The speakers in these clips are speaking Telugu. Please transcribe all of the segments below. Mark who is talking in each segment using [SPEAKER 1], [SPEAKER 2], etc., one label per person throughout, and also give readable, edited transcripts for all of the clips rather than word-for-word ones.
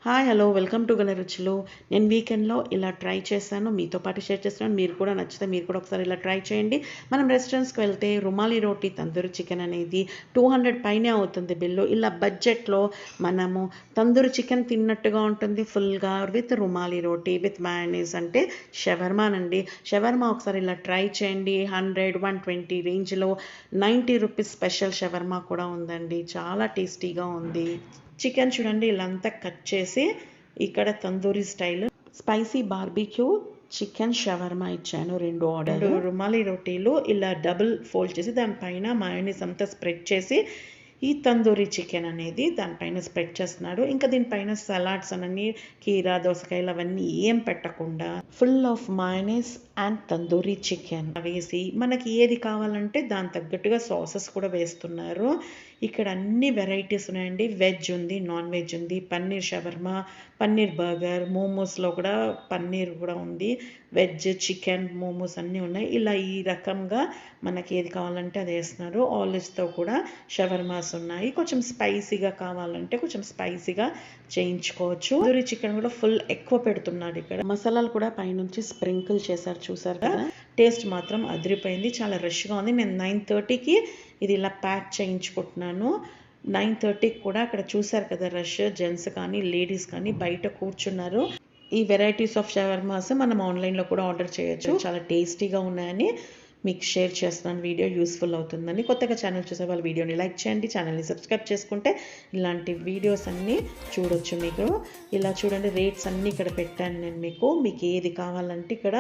[SPEAKER 1] హాయ్ హలో వెల్కమ్ టు గన రుచులు. నేను వీకెండ్లో ఇలా ట్రై చేశాను, మీతో పాటు షేర్ చేస్తున్నాను. మీరు కూడా నచ్చితే మీరు కూడా ఒకసారి ఇలా ట్రై చేయండి. మనం రెస్టారెంట్స్కి వెళ్తే రుమాలి రోటీ తందూరి చికెన్ అనేది 200 పైనే అవుతుంది బిల్లు. ఇలా బడ్జెట్లో మనము తందూరి చికెన్ తిన్నట్టుగా ఉంటుంది ఫుల్గా, with rumali roti with mayonnaise అంటే షవర్మానండి. షవర్మా ఒకసారి ఇలా ట్రై చేయండి. 100, 120 రేంజ్లో 90 రూపీస్ స్పెషల్ షవర్మా కూడా ఉందండి. చాలా టేస్టీగా ఉంది. చికెన్ చూడండి ఇలా అంతా కట్ చేసి ఇక్కడ tandoori style spicy barbecue chicken shawarma ఇచ్చాను. 2 ఆర్డర్. రుమాలి రోటీలు ఇలా డబుల్ ఫోల్డ్ చేసి దానిపైన మయోనీస్ అంతా స్ప్రెడ్ చేసి ఈ తందూరి చికెన్ అనేది దానిపైన స్ప్రెడ్ చేస్తున్నాడు. ఇంకా దీనిపైన సలాడ్స్ అన్నీ కీరా దోసకాయలు అవన్నీ ఏం పెట్టకుండా full of mayonnaise and tandoori chicken వేసి మనకి ఏది కావాలంటే దాని తగ్గట్టుగా సాసెస్ కూడా వేస్తున్నారు. ఇక్కడ అన్ని వెరైటీస్ ఉన్నాయండి. వెజ్ ఉంది, నాన్ వెజ్ ఉంది, పన్నీర్ షవర్మా, పన్నీర్ బర్గర్, మోమోస్లో కూడా పన్నీర్ కూడా ఉంది, వెజ్ చికెన్ మోమోస్ అన్నీ ఉన్నాయి. ఇలా ఈ రకంగా మనకి ఏది కావాలంటే అది వేస్తున్నారు. ఆలివ్స్తో కూడా షవర్మాస్ ఉన్నాయి. కొంచెం స్పైసీగా కావాలంటే కొంచెం స్పైసీగా చేయించుకోవచ్చు. తందూరి చికెన్ కూడా ఫుల్ ఎక్కువ పెడుతున్నాడు. ఇక్కడ మసాలాలు కూడా పైనుంచి స్ప్రింకిల్ చేశారు, చూసారు కదా. టేస్ట్ మాత్రం అదిరిపోయింది. చాలా రష్గా ఉంది. నేను 9:30కి ఇది ఇలా ప్యాక్ చేయించుకుంటున్నాను. 9:30కి కూడా అక్కడ చూసారు కదా రష్, జెంట్స్ కానీ లేడీస్ కానీ బయట కూర్చున్నారు. ఈ వెరైటీస్ ఆఫ్ షవర్మాస్ మనం ఆన్లైన్లో కూడా ఆర్డర్ చేయొచ్చు. చాలా టేస్టీగా ఉన్నాయని మీకు షేర్ చేస్తున్నాను. వీడియో యూస్ఫుల్ అవుతుందని. కొత్తగా ఛానల్ చూసే వాళ్ళు వీడియోని లైక్ చేయండి, ఛానల్ని సబ్స్క్రైబ్ చేసుకుంటే ఇలాంటి వీడియోస్ అన్నీ చూడొచ్చు. మీకు ఇలా చూడండి, రేట్స్ అన్నీ ఇక్కడ పెట్టాను నేను. మీకు ఏది కావాలంటే ఇక్కడ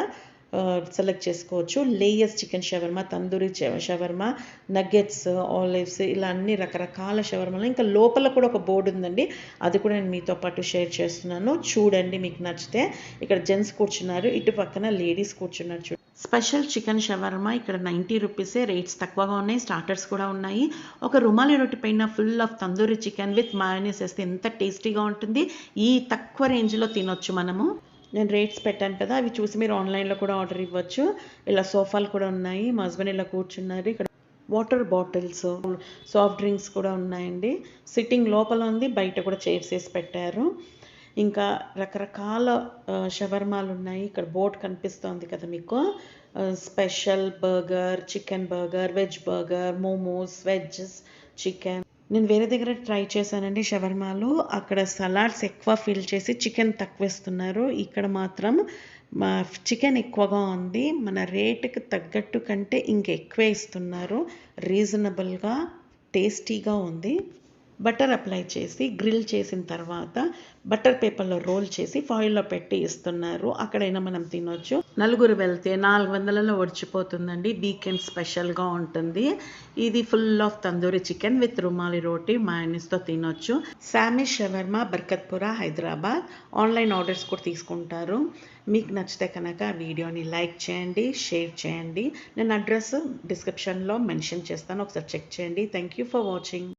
[SPEAKER 1] సెలెక్ట్ చేసుకోవచ్చు. Layers chicken shawarma, tandoori shawarma, nuggets, olives ఇలా అన్ని రకరకాల షవర్మాలు. ఇంకా లోపల కూడా ఒక బోర్డు ఉందండి, అది కూడా నేను మీతో పాటు షేర్ చేస్తున్నాను. చూడండి, మీకు నచ్చితే. ఇక్కడ జెంట్స్ కూర్చున్నారు, ఇటు పక్కన లేడీస్ కూర్చున్నారు. స్పెషల్ చికెన్ షవర్మా ఇక్కడ 90 రూపీసే. రేట్స్ తక్కువగా ఉన్నాయి. స్టార్టర్స్ కూడా ఉన్నాయి. ఒక రుమాలి రొట్టి పైన full of tandoori chicken with mayonnaise వేస్తే ఎంత టేస్టీగా ఉంటుంది. ఈ తక్కువ రేంజ్లో తినొచ్చు మనము. నేను రేట్స్ పెట్టాను కదా, అవి చూసి మీరు ఆన్లైన్లో కూడా ఆర్డర్ ఇవ్వచ్చు. ఇలా సోఫాలు కూడా ఉన్నాయి. మా హస్బెండ్ ఇలా కూర్చున్నారు. ఇక్కడ వాటర్ బాటిల్స్, సాఫ్ట్ డ్రింక్స్ కూడా ఉన్నాయండి. సిట్టింగ్ లోపల ఉంది, బయట కూడా చైర్స్ వేసి పెట్టారు. ఇంకా రకరకాల షవర్మాలు ఉన్నాయి. ఇక్కడ బోర్డ్ కనిపిస్తోంది కదా మీకు. Special burger, chicken burger, veg burger, momos, wedges, chicken. నేను వేరే దగ్గర ట్రై చేశానండి షవర్మాలు. అక్కడ సలాడ్స్ ఎక్కువ ఫిల్ చేసి చికెన్ తక్కువ ఇస్తున్నారు. ఇక్కడ మాత్రం చికెన్ ఎక్కువగా ఉంది. మన రేటుకి తగ్గట్టు కంటే ఇంకెక్కువే ఇస్తున్నారు. రీజనబుల్గా టేస్టీగా ఉంది. బటర్ అప్లై చేసి గ్రిల్ చేసిన తర్వాత బటర్ పేపర్లో రోల్ చేసి ఫాయిల్లో పెట్టి ఇస్తున్నారు. అక్కడైనా మనం తినొచ్చు. నలుగురు వెళ్తే 400లలో ఒడిచిపోతుందండి. వీకెండ్ స్పెషల్గా ఉంటుంది. ఇది full of tandoori chicken with rumali roti మయోనీస్తో తినొచ్చు. Sami shawarma, Barkatpura, Hyderabad. Online orders కూడా తీసుకుంటారు. మీకు నచ్చితే కనుక వీడియోని లైక్ చేయండి, షేర్ చేయండి. నేను అడ్రస్ డిస్క్రిప్షన్లో మెన్షన్ చేస్తాను, ఒకసారి చెక్ చేయండి. Thank you for watching.